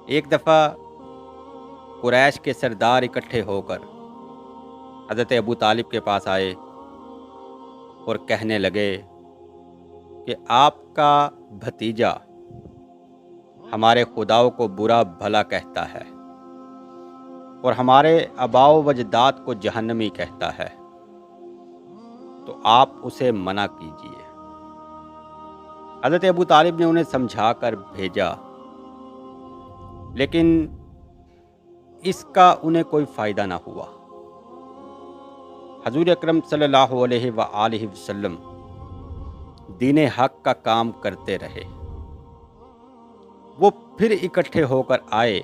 ایک دفعہ قریش کے سردار اکٹھے ہو کر حضرت ابو طالب کے پاس آئے اور کہنے لگے کہ آپ کا بھتیجا ہمارے خداؤں کو برا بھلا کہتا ہے اور ہمارے آباء و اجداد کو جہنمی کہتا ہے، تو آپ اسے منع کیجیے۔ حضرت ابو طالب نے انہیں سمجھا کر بھیجا، لیکن اس کا انہیں کوئی فائدہ نہ ہوا۔ حضور اکرم صلی اللہ علیہ وآلہ وسلم دین حق کا کام کرتے رہے۔ وہ پھر اکٹھے ہو کر آئے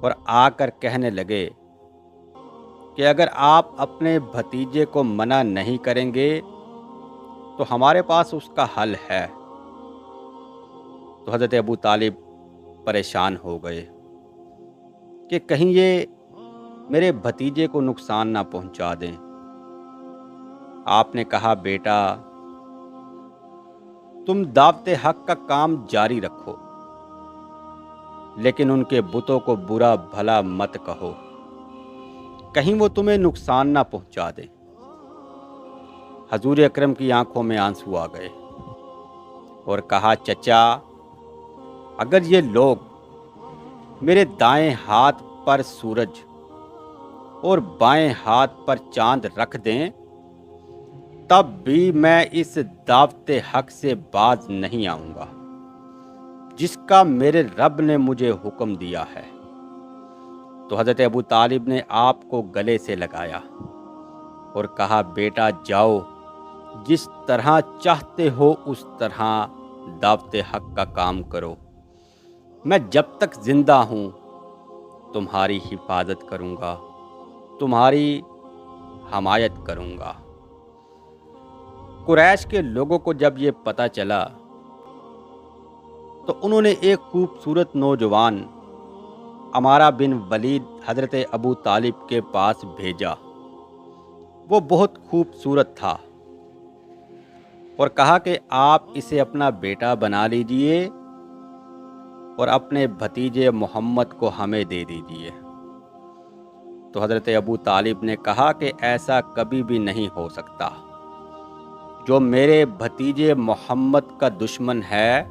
اور آ کر کہنے لگے کہ اگر آپ اپنے بھتیجے کو منع نہیں کریں گے تو ہمارے پاس اس کا حل ہے۔ تو حضرت ابو طالب پریشان ہو گئے کہ کہیں یہ میرے بھتیجے کو نقصان نہ پہنچا دیں۔ آپ نے کہا، بیٹا تم دعوت حق کا کام جاری رکھو، لیکن ان کے بتوں کو برا بھلا مت کہو، کہیں وہ تمہیں نقصان نہ پہنچا دیں۔ حضور اکرم کی آنکھوں میں آنسو آ گئے اور کہا، چچا اگر یہ لوگ میرے دائیں ہاتھ پر سورج اور بائیں ہاتھ پر چاند رکھ دیں تب بھی میں اس دعوت حق سے باز نہیں آؤں گا جس کا میرے رب نے مجھے حکم دیا ہے۔ تو حضرت ابو طالب نے آپ کو گلے سے لگایا اور کہا، بیٹا جاؤ، جس طرح چاہتے ہو اس طرح دعوت حق کا کام کرو، میں جب تک زندہ ہوں تمہاری حفاظت کروں گا، تمہاری حمایت کروں گا۔ قریش کے لوگوں کو جب یہ پتہ چلا تو انہوں نے ایک خوبصورت نوجوان عمارہ بن ولید حضرت ابو طالب کے پاس بھیجا۔ وہ بہت خوبصورت تھا اور کہا کہ آپ اسے اپنا بیٹا بنا لیجئے اور اپنے بھتیجے محمد کو ہمیں دے دیجئے۔ تو حضرت ابو طالب نے کہا کہ ایسا کبھی بھی نہیں ہو سکتا، جو میرے بھتیجے محمد کا دشمن ہے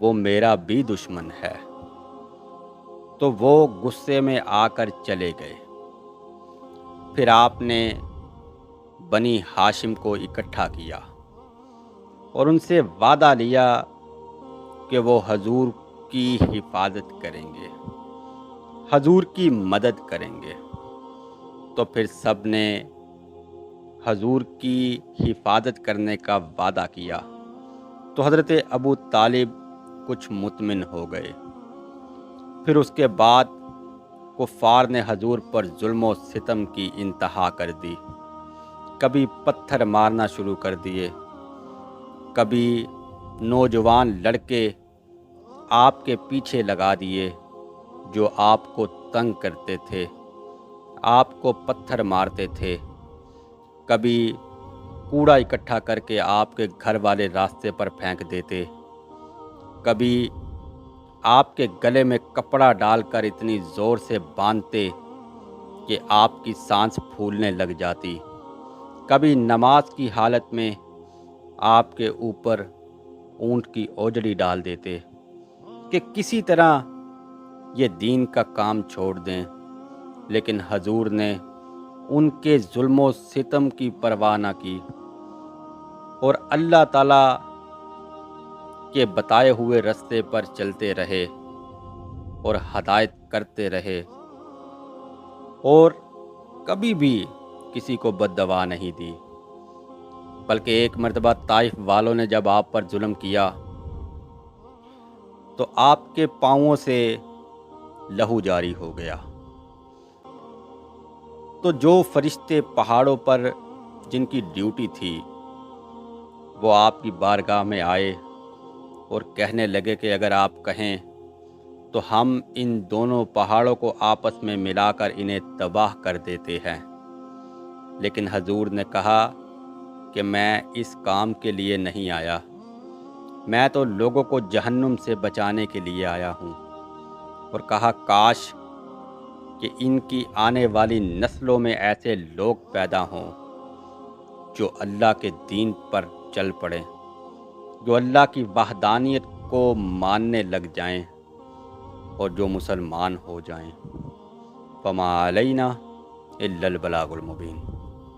وہ میرا بھی دشمن ہے۔ تو وہ غصے میں آ کر چلے گئے۔ پھر آپ نے بنی ہاشم کو اکٹھا کیا اور ان سے وعدہ لیا کہ وہ حضور کی حفاظت کریں گے، حضور کی مدد کریں گے۔ تو پھر سب نے حضور کی حفاظت کرنے کا وعدہ کیا۔ تو حضرت ابو طالب کچھ مطمئن ہو گئے۔ پھر اس کے بعد کفار نے حضور پر ظلم و ستم کی انتہا کر دی۔ کبھی پتھر مارنا شروع کر دیے، کبھی نوجوان لڑکے آپ کے پیچھے لگا دیے جو آپ کو تنگ کرتے تھے، آپ کو پتھر مارتے تھے۔ کبھی کوڑا اکٹھا کر کے آپ کے گھر والے راستے پر پھینک دیتے، کبھی آپ کے گلے میں کپڑا ڈال کر اتنی زور سے باندھتے کہ آپ کی سانس پھولنے لگ جاتی، کبھی نماز کی حالت میں آپ کے اوپر اونٹ کی اوجڑی ڈال دیتے کہ کسی طرح یہ دین کا کام چھوڑ دیں۔ لیکن حضور نے ان کے ظلم و ستم کی پرواہ نہ کی اور اللہ تعالیٰ کے بتائے ہوئے راستے پر چلتے رہے اور ہدایت کرتے رہے، اور کبھی بھی کسی کو بد دعا نہیں دی۔ بلکہ ایک مرتبہ طائف والوں نے جب آپ پر ظلم کیا تو آپ کے پاؤں سے لہو جاری ہو گیا۔ تو جو فرشتے پہاڑوں پر جن کی ڈیوٹی تھی وہ آپ کی بارگاہ میں آئے اور کہنے لگے کہ اگر آپ کہیں تو ہم ان دونوں پہاڑوں کو آپس میں ملا کر انہیں تباہ کر دیتے ہیں۔ لیکن حضور نے کہا کہ میں اس کام کے لیے نہیں آیا، میں تو لوگوں کو جہنم سے بچانے کے لیے آیا ہوں۔ اور کہا کاش کہ ان کی آنے والی نسلوں میں ایسے لوگ پیدا ہوں جو اللہ کے دین پر چل پڑیں، جو اللہ کی وحدانیت کو ماننے لگ جائیں اور جو مسلمان ہو جائیں۔ فما علینا الا البلاغ المبین۔